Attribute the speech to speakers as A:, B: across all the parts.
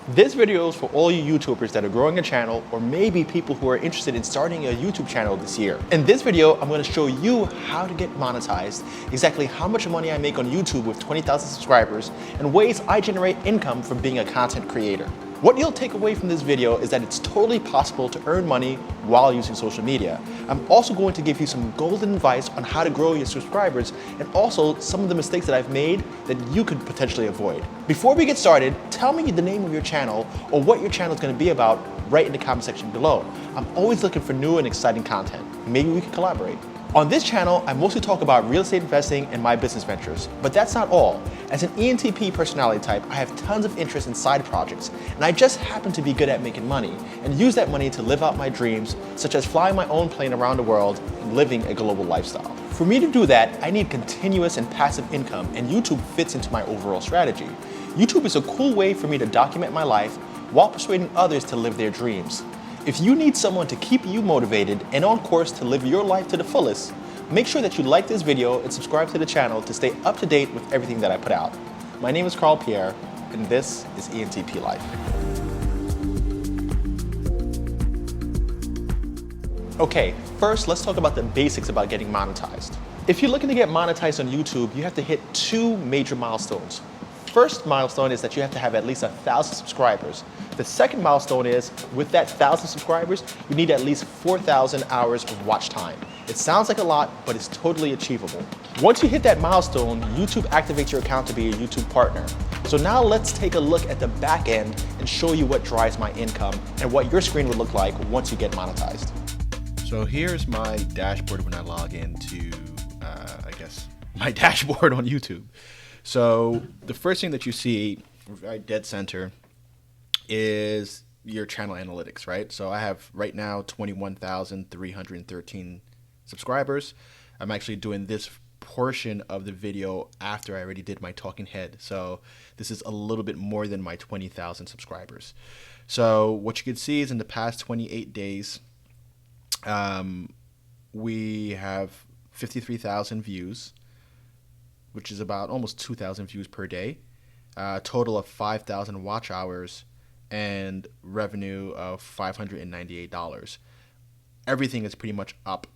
A: This video is for all you YouTubers that are growing a channel or maybe people who are interested in starting a YouTube channel this year. In this video, I'm going to show you how to get monetized, exactly how much money I make on YouTube with 20,000 subscribers, and ways I generate income from being a content creator. What you'll take away from this video is that it's totally possible to earn money while using social media. I'm also going to give you some golden advice on how to grow your subscribers and also some of the mistakes that I've made that you could potentially avoid. Before we get started, tell me the name of your channel or what your channel is going to be about right in the comment section below. I'm always looking for new and exciting content. Maybe we can collaborate. On this channel, I mostly talk about real estate investing and my business ventures, but that's not all. As an ENTP personality type, I have tons of interest in side projects, and I just happen to be good at making money and use that money to live out my dreams, such as flying my own plane around the world and living a global lifestyle. For me to do that, I need continuous and passive income, and YouTube fits into my overall strategy. YouTube is a cool way for me to document my life while persuading others to live their dreams. If you need someone to keep you motivated and on course to live your life to the fullest, make sure that you like this video and subscribe to the channel to stay up to date with everything that I put out. My name is Carl Pierre, and this is ENTP Life. Okay, first let's talk about the basics about getting monetized. If you're looking to get monetized on YouTube, you have to hit two major milestones. First milestone is that you have to have at least 1,000 subscribers. The second milestone is, with that 1,000 subscribers, you need at least 4,000 hours of watch time. It sounds like a lot, but it's totally achievable. Once you hit that milestone, YouTube activates your account to be a YouTube partner. So now let's take a look at the back end and show you what drives my income and what your screen would look like once you get monetized. So here's my dashboard when I log into, my dashboard on YouTube. So the first thing that you see right dead center is your channel analytics, right? So I have right now 21,313 subscribers. I'm actually doing this portion of the video after I already did my talking head. So this is a little bit more than my 20,000 subscribers. So what you can see is in the past 28 days, we have 53,000 views, which is about almost 2,000 views per day, total of 5,000 watch hours, and revenue of $598. Everything is pretty much up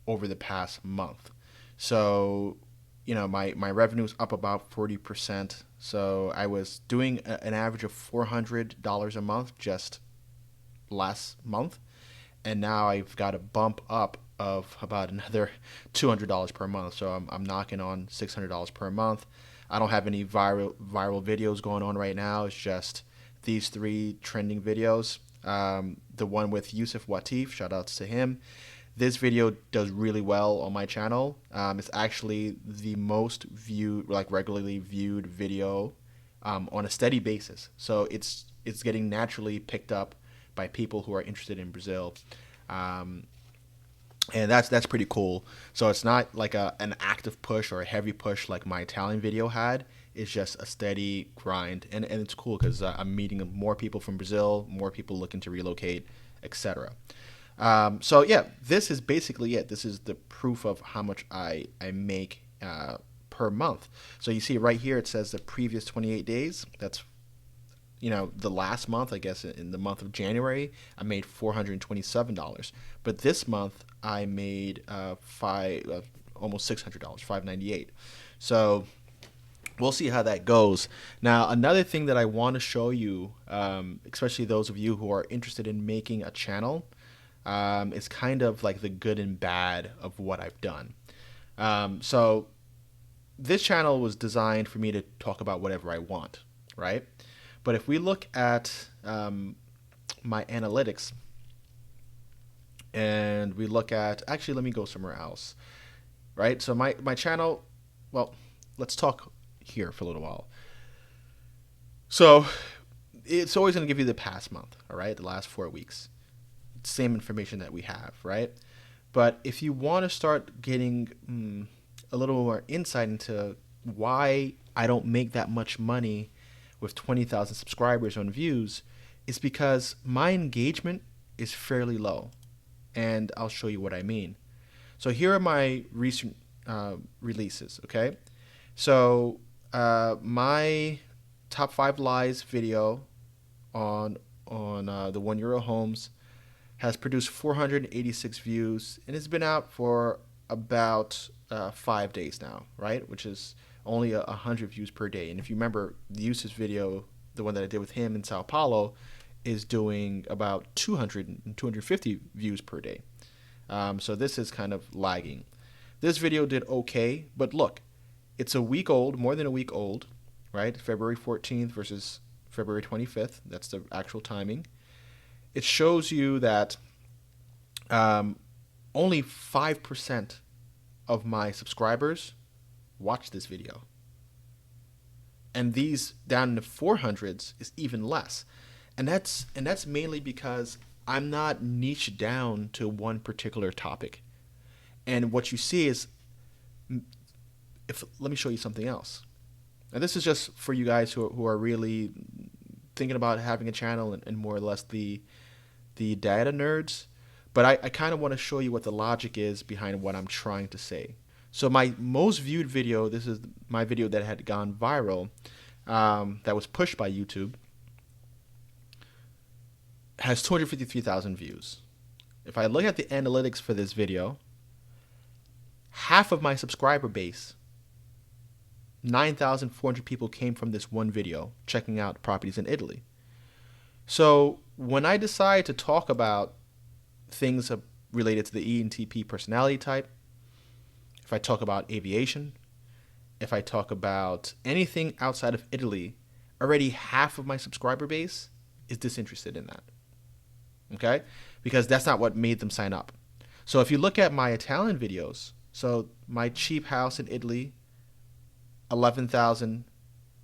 A: over the past month. So, you know, my revenue is up about 40%. So I was doing an average of $400 a month just last month. And now I've got a bump up of about another $200 per month. So I'm knocking on $600 per month. I don't have any viral videos going on right now. It's just these three trending videos. The one with Yusuf Watif, shout outs to him. This video does really well on my channel. It's actually the most viewed, like regularly viewed video on a steady basis. So it's getting naturally picked up by people who are interested in Brazil. And that's pretty cool. So it's not like an active push or a heavy push like my Italian video had. It's just a steady grind, and it's cool because I'm meeting more people from Brazil, more people looking to relocate, etc. So yeah, this is basically it. This is the proof of how much I make per month. So you see right here it says the previous 28 days. That's, you know, the last month, I guess in the month of January, I made $427. But this month I made almost $600, $598. So we'll see how that goes. Now, another thing that I want to show you, especially those of you who are interested in making a channel, is kind of like the good and bad of what I've done. So this channel was designed for me to talk about whatever I want, right? But if we look at my analytics and we look at, actually, let me go somewhere else, right? So my channel, well, let's talk here for a little while. So it's always going to give you the past month, all right, the last 4 weeks. Same information that we have, right? But if you want to start getting a little more insight into why I don't make that much money with 20,000 subscribers on views, it's because my engagement is fairly low. And I'll show you what I mean. So here are my recent releases, okay? So my top 5 lies video on the €1 homes, has produced 486 views, and it's been out for about 5 days now, right? Which is only 100 views per day. And if you remember, the Eustace video, the one that I did with him in Sao Paulo, is doing about 200 and 250 views per day. So this is kind of lagging. This video did okay, but look, it's a week old, more than a week old, right? February 14th versus February 25th. That's the actual timing. It shows you that only 5% of my subscribers watch this video. And these down in the 400s is even less. And that's mainly because I'm not niched down to one particular topic. And what you see is, let me show you something else. And this is just for you guys who are really thinking about having a channel and more or less the data nerds. But I kind of want to show you what the logic is behind what I'm trying to say. So my most viewed video, this is my video that had gone viral, that was pushed by YouTube, has 253,000 views. If I look at the analytics for this video, half of my subscriber base, 9,400 people, came from this one video checking out properties in Italy. So when I decide to talk about things related to the entp personality type, if I talk about aviation, if I talk about anything outside of Italy, already half of my subscriber base is disinterested in that. Okay? Because that's not what made them sign up. So if you look at my Italian videos, so my cheap house in Italy, 11,000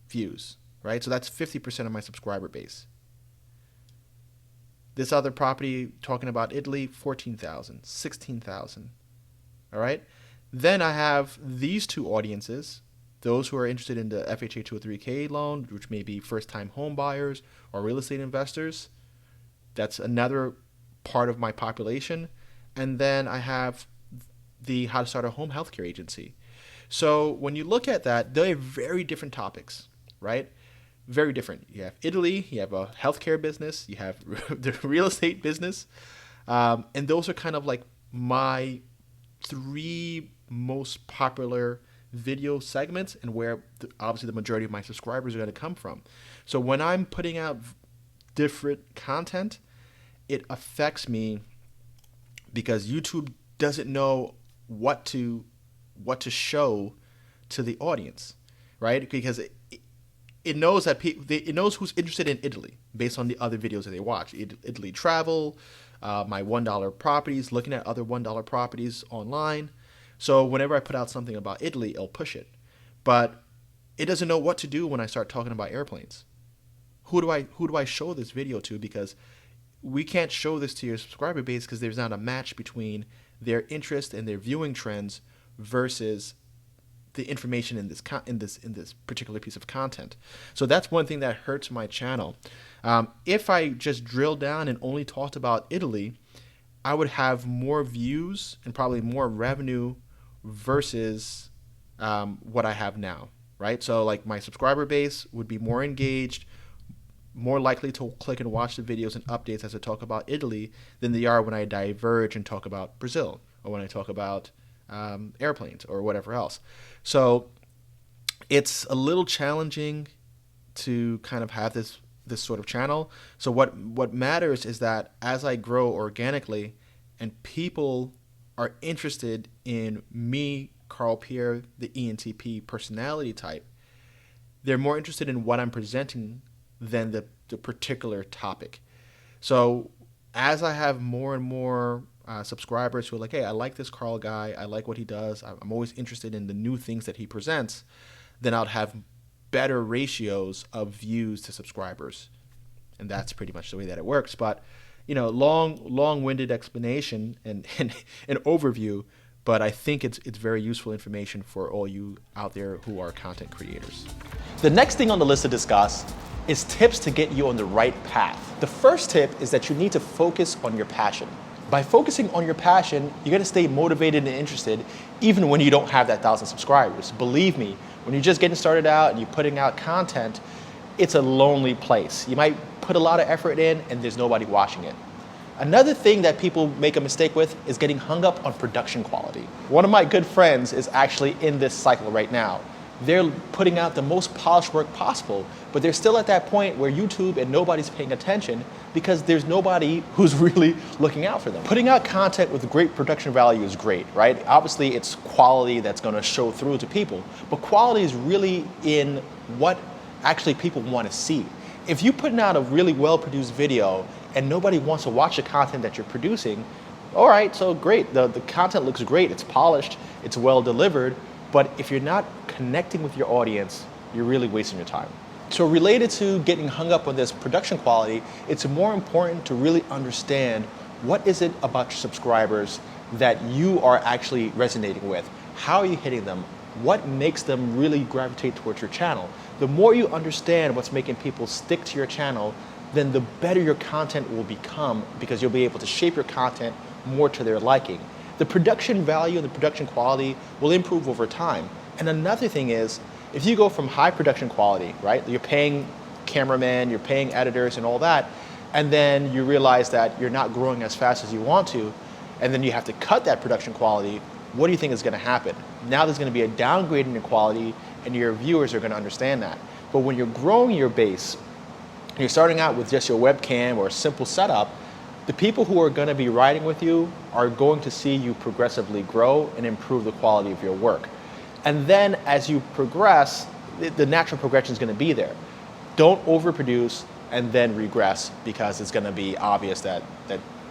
A: views, right? So that's 50% of my subscriber base. This other property talking about Italy, 14,000, 16,000. All right? Then I have these two audiences, those who are interested in the FHA 203K loan, which may be first-time home buyers or real estate investors. That's another part of my population. And then I have the How to Start a Home Healthcare Agency. So when you look at that, they're very different topics, right? Very different. You have Italy, you have a healthcare business, you have the real estate business. And those are kind of like my 3 most popular video segments, and where obviously the majority of my subscribers are going to come from. So when I'm putting out different content, it affects me because YouTube doesn't know what to show to the audience, right? Because it knows that it knows who's interested in Italy based on the other videos that they watch. Italy travel, my $1 properties, looking at other $1 properties online. So whenever I put out something about Italy, it'll push it. But it doesn't know what to do when I start talking about airplanes. Who do I show this video to? Because we can't show this to your subscriber base because there's not a match between their interest and their viewing trends versus the information in this particular piece of content. So that's one thing that hurts my channel. If I just drilled down and only talked about Italy, I would have more views and probably more revenue versus what I have now, right? So like my subscriber base would be more engaged, more likely to click and watch the videos and updates as I talk about Italy than they are when I diverge and talk about Brazil or when I talk about airplanes or whatever else. So it's a little challenging to kind of have this sort of channel. So what matters is that as I grow organically and people are interested in me, Carl Pierre, the ENTP personality type, they're more interested in what I'm presenting than the particular topic. So as I have more and more subscribers who are like, hey, I like this Carl guy, I like what he does, I'm always interested in the new things that he presents, then I'll have better ratios of views to subscribers. And that's pretty much the way that it works. But, long-winded explanation and an overview, but I think it's very useful information for all you out there who are content creators.
B: The next thing on the list to discuss is tips to get you on the right path. The first tip is that you need to focus on your passion. By focusing on your passion, you're gonna stay motivated and interested even when you don't have that 1,000 subscribers. Believe me, when you're just getting started out and you're putting out content, it's a lonely place. You might put a lot of effort in and there's nobody watching it. Another thing that people make a mistake with is getting hung up on production quality. One of my good friends is actually in this cycle right now. They're putting out the most polished work possible, but they're still at that point where YouTube and nobody's paying attention because there's nobody who's really looking out for them. Putting out content with great production value is great, right? Obviously, it's quality that's going to show through to people, but quality is really in what actually people want to see. If you're putting out a really well-produced video and nobody wants to watch the content that you're producing, all right, so great. The content looks great, it's polished, it's well delivered, but if you're not connecting with your audience, you're really wasting your time. So related to getting hung up on this production quality, it's more important to really understand what is it about your subscribers that you are actually resonating with. How are you hitting them? What makes them really gravitate towards your channel? The more you understand what's making people stick to your channel, then the better your content will become because you'll be able to shape your content more to their liking. The production value and the production quality will improve over time. And another thing is, if you go from high production quality, right? You're paying cameramen, you're paying editors and all that, and then you realize that you're not growing as fast as you want to, and then you have to cut that production quality, what do you think is gonna happen? Now there's gonna be a downgrade in your quality and your viewers are gonna understand that. But when you're growing your base, and you're starting out with just your webcam or a simple setup, the people who are gonna be riding with you are going to see you progressively grow and improve the quality of your work. And then as you progress, the natural progression is gonna be there. Don't overproduce and then regress because it's gonna be obvious that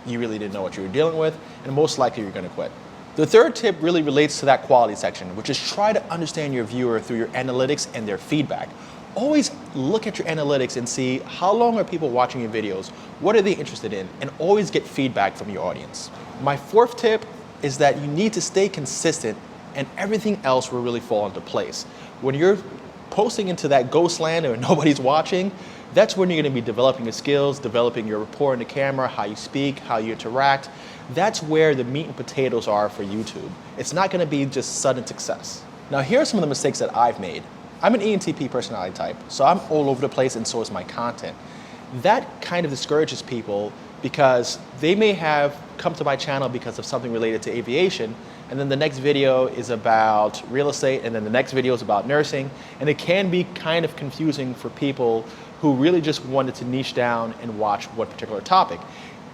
B: you really didn't know what you were dealing with, and most likely you're gonna quit. The third tip really relates to that quality section, which is try to understand your viewer through your analytics and their feedback. Always look at your analytics and see how long are people watching your videos, what are they interested in, and always get feedback from your audience. My fourth tip is that you need to stay consistent and everything else will really fall into place. When you're posting into that ghost land and nobody's watching, that's when you're gonna be developing your skills, developing your rapport in the camera, how you speak, how you interact. That's where the meat and potatoes are for YouTube. It's not gonna be just sudden success. Now here are some of the mistakes that I've made. I'm an entp personality type, so I'm all over the place and so is my content. That kind of discourages people because they may have come to my channel because of something related to aviation, and then the next video is about real estate, and then the next video is about nursing, and it can be kind of confusing for people who really just wanted to niche down and watch one particular topic.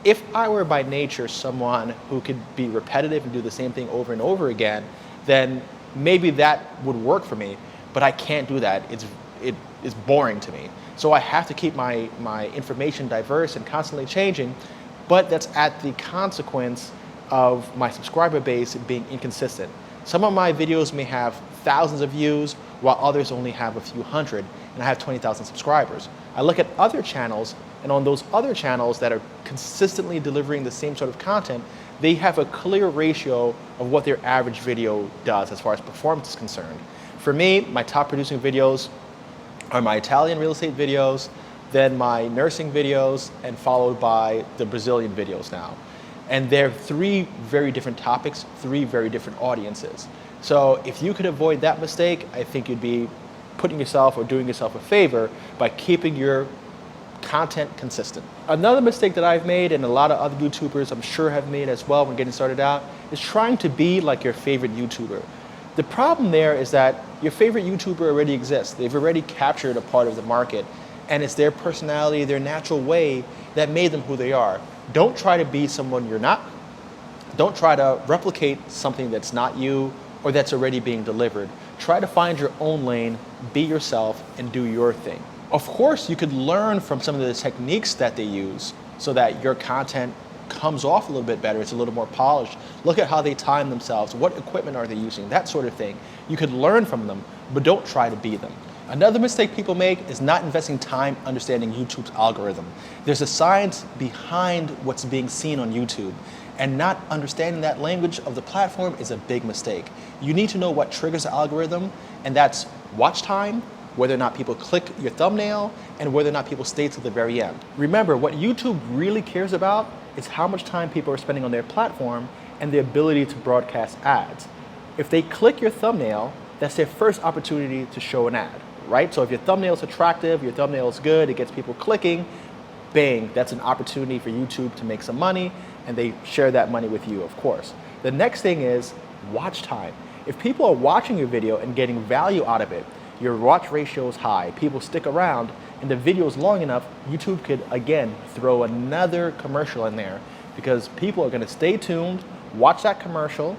B: If I were by nature someone who could be repetitive and do the same thing over and over again, then maybe that would work for me, but I can't do that. It is boring to me. So I have to keep my information diverse and constantly changing, but that's at the consequence of my subscriber base being inconsistent. Some of my videos may have thousands of views while others only have a few hundred, and I have 20,000 subscribers. I look at other channels, and on those other channels that are consistently delivering the same sort of content, they have a clear ratio of what their average video does as far as performance is concerned. For me, my top producing videos are my Italian real estate videos, then my nursing videos, and followed by the Brazilian videos now. And they're three very different topics, three very different audiences. So if you could avoid that mistake, I think you'd be putting yourself or doing yourself a favor by keeping your content consistent. Another mistake that I've made, and a lot of other YouTubers I'm sure have made as well when getting started out, is trying to be like your favorite YouTuber. The problem there is that your favorite YouTuber already exists. They've already captured a part of the market, and it's their personality, their natural way that made them who they are. Don't try to be someone you're not. Don't try to replicate something that's not you or that's already being delivered. Try to find your own lane, be yourself, and do your thing. Of course, you could learn from some of the techniques that they use so that your content comes off a little bit better, it's a little more polished. Look at how they time themselves, what equipment are they using, that sort of thing. You could learn from them, but don't try to be them. Another mistake people make is not investing time understanding YouTube's algorithm. There's a science behind what's being seen on YouTube, and not understanding that language of the platform is a big mistake. You need to know what triggers the algorithm, and that's watch time, whether or not people click your thumbnail, and whether or not people stay to the very end. Remember, what YouTube really cares about is how much time people are spending on their platform and the ability to broadcast ads. If they click your thumbnail, that's their first opportunity to show an ad. right? So if your thumbnail is attractive, your thumbnail is good, it gets people clicking, bang, that's an opportunity for YouTube to make some money, and they share that money with you, of course. The next thing is watch time. If people are watching your video and getting value out of it, your watch ratio is high, people stick around, and the video is long enough, YouTube could, again, throw another commercial in there because people are gonna stay tuned, watch that commercial,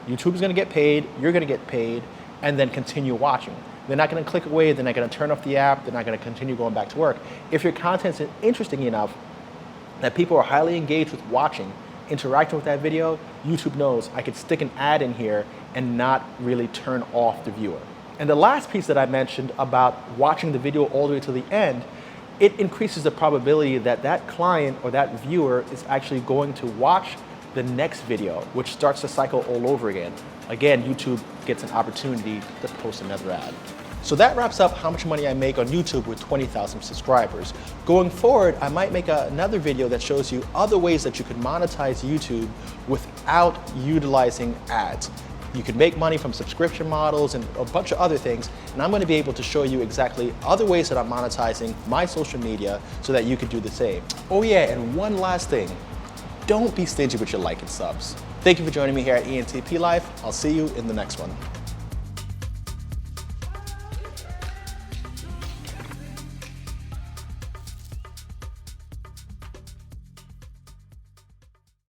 B: YouTube's gonna get paid, you're gonna get paid, and then continue watching. They're not gonna click away, they're not gonna turn off the app, they're not gonna continue going back to work. If your content's interesting enough that people are highly engaged with watching, interacting with that video, YouTube knows I could stick an ad in here and not really turn off the viewer. And the last piece that I mentioned about watching the video all the way to the end, it increases the probability that that client or that viewer is actually going to watch the next video, which starts the cycle all over again. Again, YouTube gets an opportunity to post another ad. So that wraps up how much money I make on YouTube with 20,000 subscribers. Going forward, I might make another video that shows you other ways that you can monetize YouTube without utilizing ads. You can make money from subscription models and a bunch of other things, and I'm going to be able to show you exactly other ways that I'm monetizing my social media so that you can do the same. Oh yeah, and one last thing. Don't be stingy with your like and subs. Thank you for joining me here at ENTP Life. I'll see you in the next one.